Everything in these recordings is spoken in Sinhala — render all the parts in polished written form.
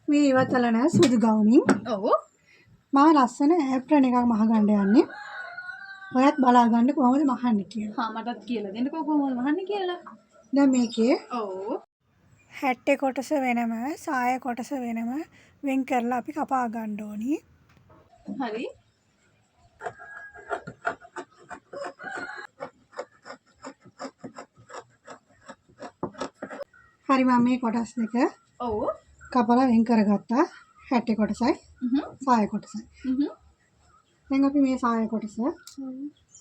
මේ ඉවතල නෑ සුදු ගවුමින්. ඔව්. මම ලස්සන ඇප්‍රන් එකක් මහගන්න යන්නේ. ඔයත් බලා ගන්න කොහොමද මහන්නේ කියලා. හා මටත් කියලා දෙන්නකෝ කොහොමද මහන්නේ කියලා. දැන් මේකේ ඔව්. හැට්ටේ කොටස වෙනම සාය කොටස වෙනම වෙන් කරලා අපි කපා ගන්න ඕනි. හරි. හරි මම මේ කොටස් දෙක ඔව්. කපලා වෙන් කරගත්තා. හැට්ටේ කොටසයි සාය කොටසයි. දැන් අපි මේ සාය කොටස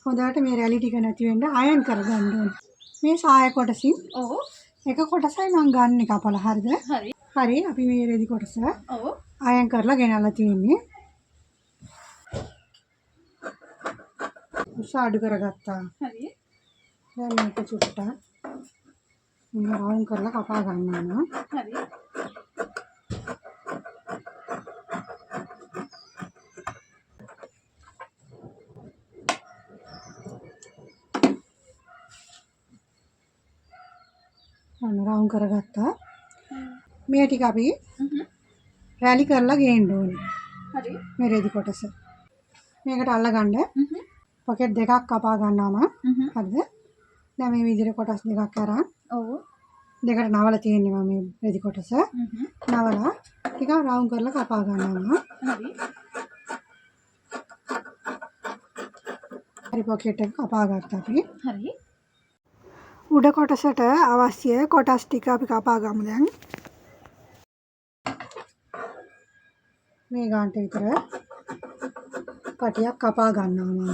හොඳට මේ රැලි ටික නැති වෙන්න අයන් කරගන්න ඕනේ. මේ සාය කොටසින් ඔව්. එක කොටසයි මම ගන්න කපලා හරිද? හරි. හරි අපි මේ රෙදි කොටස ඔව්. අයන් කරලා ගෙනල්ලා තියෙන්නේ. උස අඩු කරගත්තා. හරි. දැන් මේක චුට්ටක් මම රවුම් කරලා කපා ගන්නවා. හරි. රවුම් කරගත්තා. මේ ටික අපි රැලි කරලා ගේන්න ඕනේ. හරි. මේ රෙදි කොටස. මේකට අල්ලගන්න පොකට් දෙකක් කපා ගන්නවා මම. හරිද? දැන් මේ විදිහට කොටස් දෙකක් අරන් ඔව්. දෙකට නවලා තියෙන්නේ මම මේ රෙදි කොටස. නවලා ටිකක් රවුම් කරලා කපා ගන්නවා. හරි. හරි පොකට් එක කපා ගත්තා අපි. හරි. උඩ කොටසට අවශ්‍ය කොටස් ටික අපි කපා ගමු දැන්. මේ ගානට විතර කටියක් කපා ගන්නවා මම.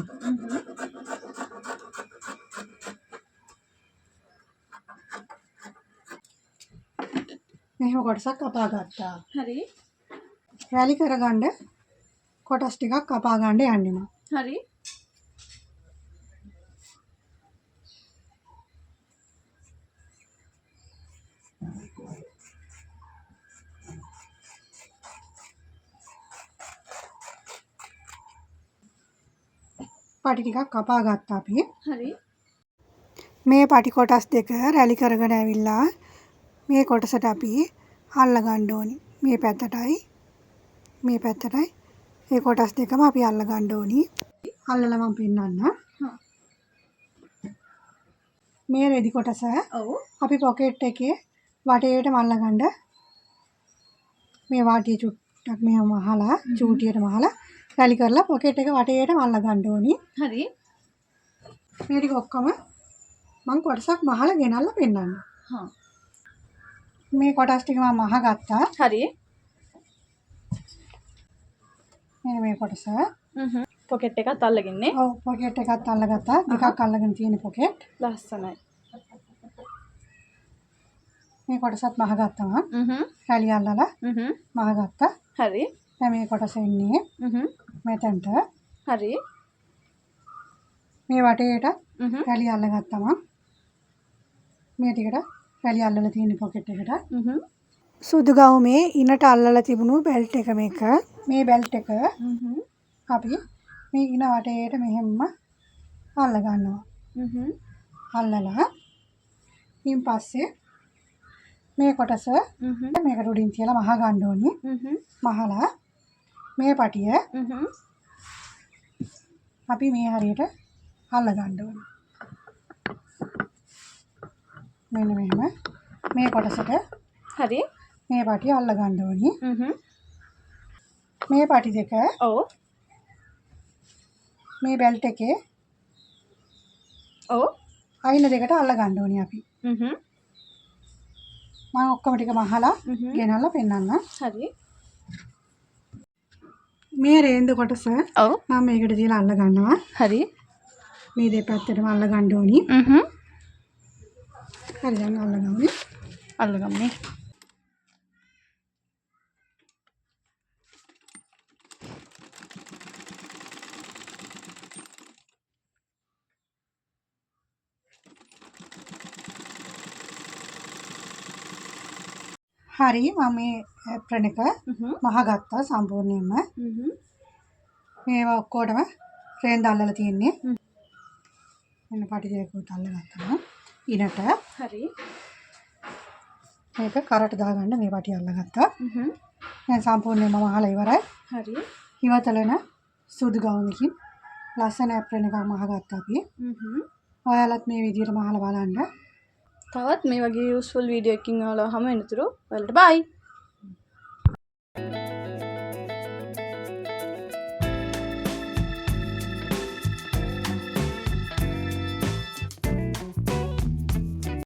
මෙහෙම කොටසක් කපා ගත්තා. හරි. රැලි කරගන්න කොටස් ටිකක් කපා ගන්න යන්නේ මම. හරි. පටි ටිකක් කපා ගත්තා අපි. හරි. මේ පටි කොටස් දෙක රැලි කරගෙන ඇවිල්ලා මේ කොටසට අපි අල්ල ගන්න ඕනි. මේ පැත්තටයි මේ පැත්තටයි මේ කොටස් දෙකම අපි අල්ල ගන්න ඕනි. අල්ලලා මම පෙන්නන්න. මේ රෙදි කොටස ඔව්. අපි පොකට් එකේ වටේටම අල්ල ගන්න. මේ වාටිය චුට්ටක් මෙහෙම මහලා චූටියට මහලා රැලි කරලා පොකට් එක වටේටම අල්ල ගන්න ඕනි. හරි. මේ ටික ඔක්කොම මම කොටසක් මහලා ගෙනල්ලා පෙන්නන්න. හා. මේ කොටස් ටික මම මහගත්තා. හරි. මේ කොටස. පොකට් එකත් අල්ලගන්නේ. ඔව් පොකට් එකත් අල්ලගත්තා. දෙකක් අල්ලගෙන තියෙන පොකට්. ලස්සනයි. මේ කොටසත් මහගත්තා මම. රැලි අල්ලලා මහගත්තා. හරි. දැන් මේ කොටස ඉන්නේ මෙතනට. හරි. මේ වටේට රැලි අල්ලගත්තා මම. මේ ටිකට රැලි අල්ලලා තියෙන පොකට් එකට. සුදු ගවුමේ ඉනට අල්ලලා තිබුණු බෙල්ට් එක මේක. මේ බෙල්ට් එක අපි මේ ඉන වටේට මෙහෙම අල්ල ගන්නවා. අල්ලලා ඊන් පස්සේ මේ කොටස මේකට උඩින් තියලා මහ ගන්න ඕනේ. මහලා මේ පටිය අපි මේ හරියට අල්ල ගන්න ඕනේ. මෙන්න මෙහෙම මේ කොටසට හරි. මේ පටිය අල්ල ගන්න ඕනේ. මේ පටි දෙක ඔව්. මේ බෙල්ට් එකේ ඔව්. අයින දෙකට අල්ල ගන්න ඕනේ අපි. මම ඔක්කොම ටික මහලා ගෙනල්ලා පෙන්නන්න. හරි. මේ රේන්ද කොටස ඔව්. මම මේකට තියලා අල්ල ගන්නවා. හරි. මේ දෙපැත්තටම අල්ල ගන්න ඕනේ. හරි දැන් අල්ලගමු. අල්ලගන්නේ. හරි මම මේ ඇප්‍රන් එක මහගත්තා සම්පූර්ණයෙන්ම. මේවා ඔක්කොටම රේන්ද අල්ලලා තියෙන්නේ. මෙන්න පටි දෙකකුත් අල්ලගත්තා ඉනට. හරි. මේක කරට දාගන්න මේ පටි අල්ලගත්තා. දැන් සම්පූර්ණයෙන්ම මහලා ඉවරයි. හරි. ඉවතලන සුදු ගවුමකින් ලස්සන ඇප්‍රන් එකක් මහගත්තා අපි. ඔයාලත් මේ විදිහට මහලා බලන්න. තවත් මේ වගේ යූස්ෆුල් වීඩියෝ එකකින් ඔයාලව හමු වෙනතුරු ඔයාලට බයි.